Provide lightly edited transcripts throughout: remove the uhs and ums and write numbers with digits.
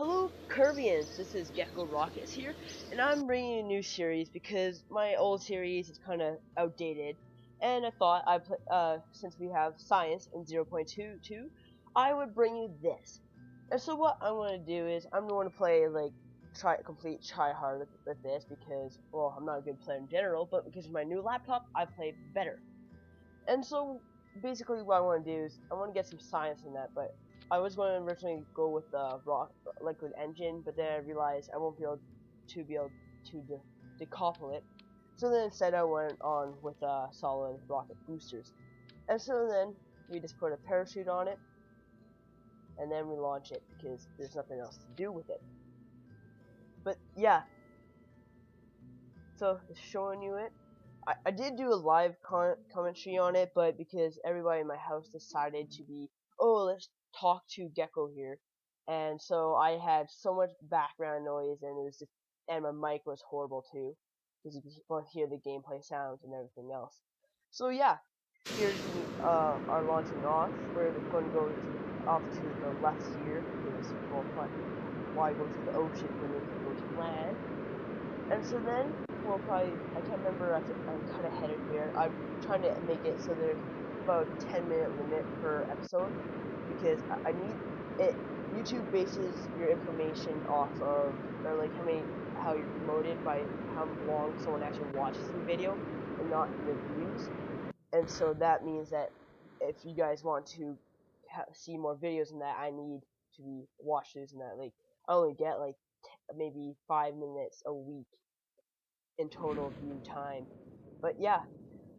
Hello, kerbians. This is Gecko Rockets here, and I'm bringing a new series because my old series is kind of outdated. And I thought since we have science in 0.22, I would bring you this. And so what I'm going to do is I'm going to play like try hard with this because well I'm not a good player in general, but because of my new laptop I play better. And so basically what I want to do is I want to get some science in that, but I was going to originally go with the raw liquid engine, but then I realized I won't be able to decouple it. So then instead I went on with solid rocket boosters. And so then we just put a parachute on it, and then we launch it because there's nothing else to do with it. But yeah, so just showing you it. I did do a live commentary on it, but because everybody in my house decided to be, oh, let's talk to Gecko here, and so I had so much background noise, and and my mic was horrible too, because you can both hear the gameplay sounds and everything else. So yeah, here's our launching off. We're going to go off to the left here, because well, why go to the ocean when we can go to land? And so then we'll probably, I can't remember, I'm kind of headed here. I'm trying to make it so there's about a 10-minute limit per episode because I need it. YouTube bases your information off of, or like how you're promoted by how long someone actually watches the video and not the views. And so that means that if you guys want to see more videos than that, I need to be watchers and that. Like, I only get like maybe 5 minutes a week in total view time. But yeah,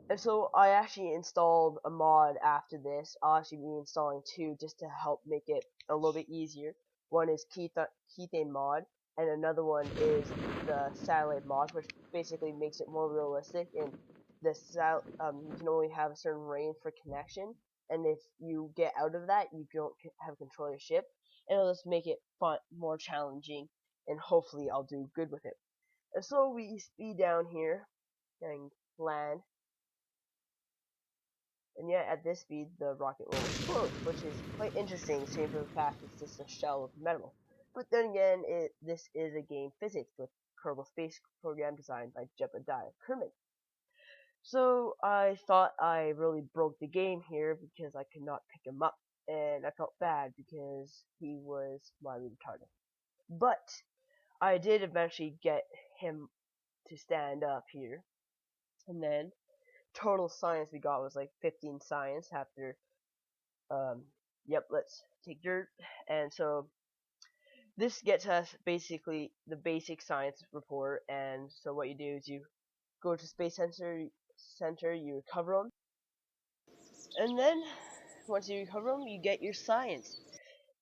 and so I actually installed a mod after this. I'll actually be installing two just to help make it a little bit easier. One is Kethane mod, and another one is the satellite mod, which basically makes it more realistic. And you can only have a certain range for connection, and if you get out of that, you don't have control of your ship, and it'll just make it fun, more challenging, and hopefully I'll do good with it. And so we speed down here and land. And yet at this speed the rocket will explode, which is quite interesting, save for the fact it's just a shell of metal. But then again, this is a game physics with Kerbal Space Program designed by Jebediah Kermit. So I thought I really broke the game here because I could not pick him up, and I felt bad because he was mildly retarded. But I did eventually get him to stand up here, and then total science we got was like 15 science after um yep, let's take dirt. And so this gets us basically the basic science report. And so what you do is you go to space center, you recover them, and then once you recover them you get your science.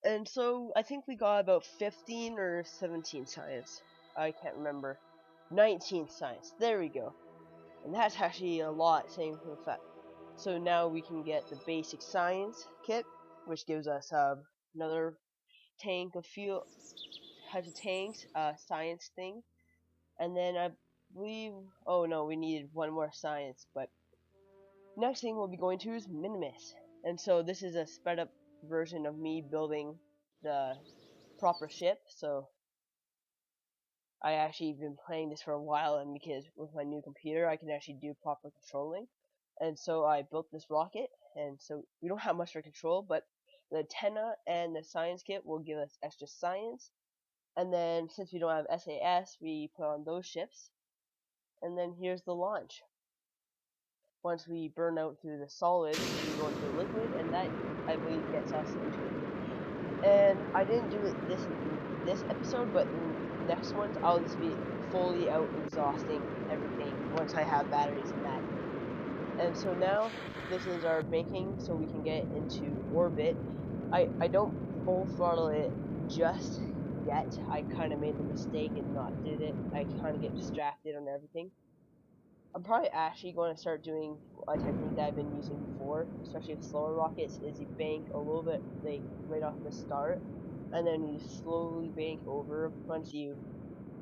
And so I think we got about 15 or 17 science, I can't remember. 19 science, there we go. And that's actually a lot, saying for the fact. So now we can get the basic science kit, which gives us another tank of fuel, types of tanks, science thing, and then I believe, oh no, we needed one more science, but next thing we'll be going to is Minimus. And so this is a sped up version of me building the proper ship. So I actually been playing this for a while, and because with my new computer I can actually do proper controlling. And so I built this rocket, and so we don't have much for control, but the antenna and the science kit will give us extra science. And then since we don't have SAS, we put on those ships. And then here's the launch. Once we burn out through the solid, we go into the liquid, and that I believe gets us into it. And I didn't do it this episode, but in the next ones I'll just be fully out exhausting everything once I have batteries in that. And so now this is our banking, so we can get into orbit. I don't full throttle it just yet. I kind of made the mistake and not did it. I kind of get distracted on everything. I'm probably actually going to start doing a technique that I've been using before, especially with slower rockets, is you bank a little bit like right off the start, and then you slowly bank over once you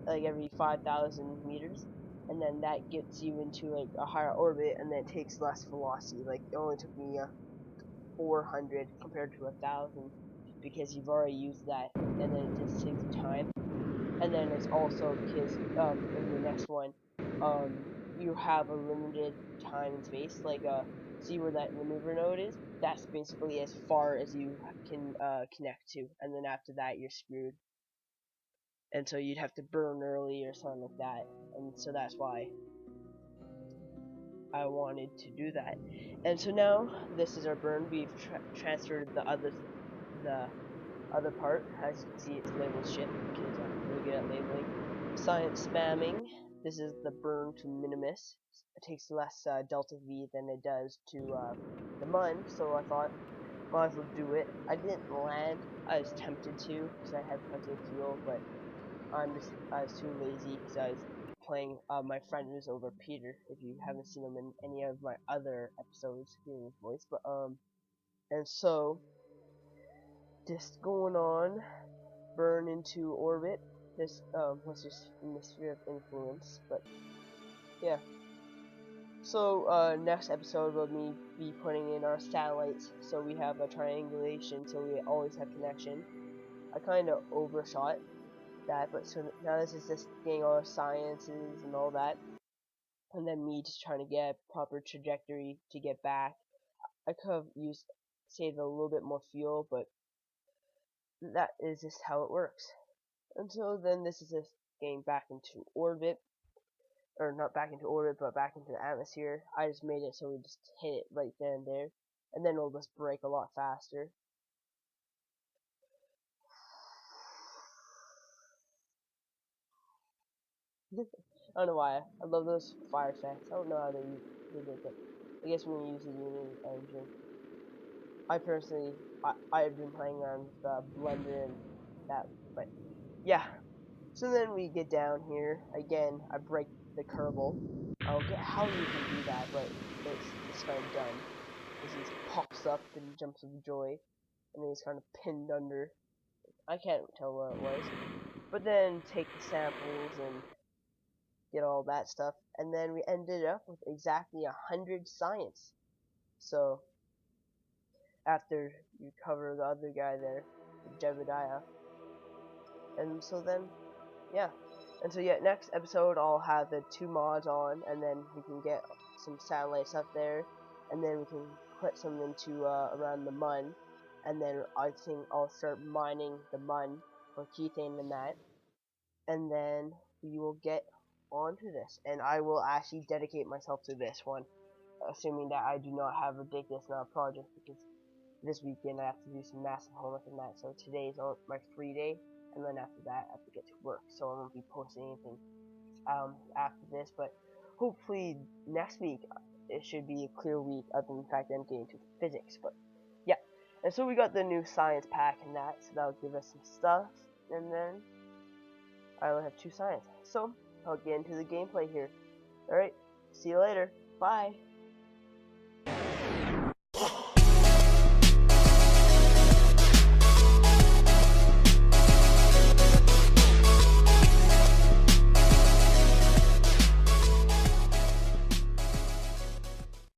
like every 5,000 meters, and then that gets you into like a higher orbit, and then it takes less velocity. Like it only took me 400 compared to 1,000. because you've already used that, and then it just saves the time. And then it's also because in the next one, you have a limited time and space. Like see where that maneuver node is? That's basically as far as you can connect to, and then after that you're screwed. And so you'd have to burn early or something like that. And so that's why I wanted to do that. And so now this is our burn. We've transferred the other part. As you can see, it's labeled shit because I'm really good at labeling. Science spamming. This is the burn to minimus. It takes less delta V than it does to the mun, so I thought might as well do it. I didn't land. I was tempted to because I had plenty of fuel, but I was too lazy because I was playing my friend who's over, Peter. If you haven't seen him in any of my other episodes, hearing his voice, but and so just going on, burn into orbit. This was just in the sphere of influence, but yeah. So next episode will be putting in our satellites, so we have a triangulation, so we always have connection. I kind of overshot that, but so now this is just getting all our sciences and all that, and then me just trying to get a proper trajectory to get back. I could have saved a little bit more fuel, but that is just how it works. And so then this is just getting back into orbit, or not back into orbit, but back into the atmosphere. I just made it so we just hit it right then and there, and then it'll just break a lot faster. I don't know why. I love those fire effects. I don't know how they did it, but I guess when you use the Unity engine. I personally, I've been playing around with Blender and that, but yeah. So then we get down here again. I break the Kerbal. I don't get how you can do that, but it's kind of done. Because he pops up and jumps with joy, and then he's kind of pinned under. I can't tell what it was, but then take the samples and get all that stuff, and then we ended up with exactly 100 science. So after you cover the other guy there, Jebediah, and so then yeah. And so yeah, next episode I'll have the 2 mods on, and then we can get some satellites up there, and then we can put some into around the mun, and then I think I'll start mining the mun for Kethane and that, and then we will get onto this, and I will actually dedicate myself to this one, assuming that I do not have a ridiculous amount of projects, because this weekend I have to do some massive homework and that, so today's my free day, and then after that I have to get to work, so I won't be posting anything after this, but hopefully next week it should be a clear week, other than the fact that I'm getting to physics, but yeah. And so we got the new science pack and that, so that'll give us some stuff, and then I only have 2 science, so I'll get into the gameplay here. Alright, see you later, bye!